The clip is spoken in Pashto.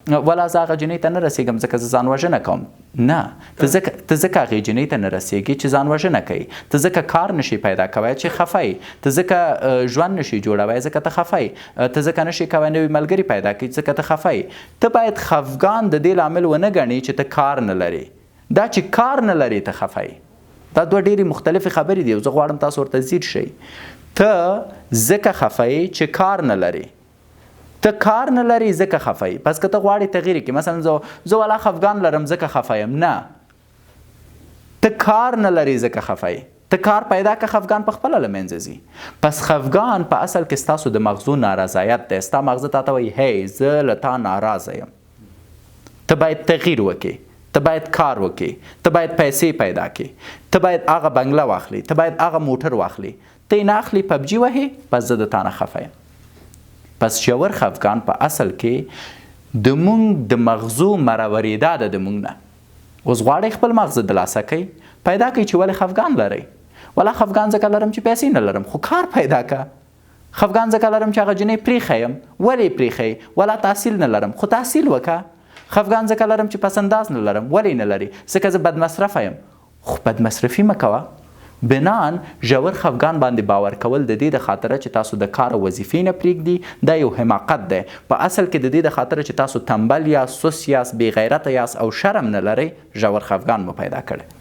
ولا زه هغه جنۍ ته نه رسېږم ځکه زه ځان وژنه کوم. نه، ته ځکه هغې جنۍ ته نه رسېږي چې ځان وژنه کوي. ته ځکه کار نشي پیدا کوی چې خفه یې. ته ځکه ژوند نشي جوړوی ځکه ته خفه یې. ته ځکه نشي کوی نوي ملګري پیدا کړي ځکه ته خفه یې. ته باید خفګان د دې لامل ونه ګڼې چې ته کار نه لرې. دا چې کار نه لرې ته خفه یې. دا دوه ډېرې مختلفې خبرې دي او زه غواړم تاسو ورته ځیر شئ. ته ځکه خفه یې چې کار نه لرې. ته کار نه لرې ځکه خفه یې. پس که ته غواړې تغییر کړي، مثلا زه والا خفګان لرم ځکه خفه یم، نه، ته کار نه لرې ځکه خفه یې. ته کار پیدا که خفګان په خپله له منځه ځي. پس خفګان په اصل کې ستاسو د مغزو نارضایت دی. ستا مغزه تا ته وایي هی زه له تا ناراضه یم. ته باید تغییر وکړې. ته باید کار وکړې. ته باید پیسې پیدا کړې. ته باید هغه بنګله واخلې. ته باید هغه موټر واخلې. ته یې نه اخلې، پبجي وهې، پس زه د تا نه خفه یم. پس ژور خفګان په اصل کې د مونږ د مغزو مرورېدا ده د مونږ نه. اوس غواړئ خپل مغز دلاسه کوئ، پیدا کوئ چې ولې خفګان لرئ. ولا خفګان ځکه لرم چې پیسې نه لرم، خو کار پیدا که. خفګان ځکه لرم چې هغه جنۍ پرېښی یم، ولې پرېښی؟ ولا تحصیل نه لرم، خو تحصیل وکړه. خفګان ځکه لرم چې پس انداز نه لرم، ولې نه لري؟ ځکه زه بد مصرفه یم، خو بد مصرفي مه کوه. بنان ژور خفګان باندې باور کول د دې د خاطره چې تاسو د کار او وظیفې نه پرېږدي، دا یو حماقت دی. په اصل کې د دې د خاطره چې تاسو تنبل یاست، سوس یاست، بې غیرته یاست او شرم نه لرئ، ژور خفګان مو پیدا کړی.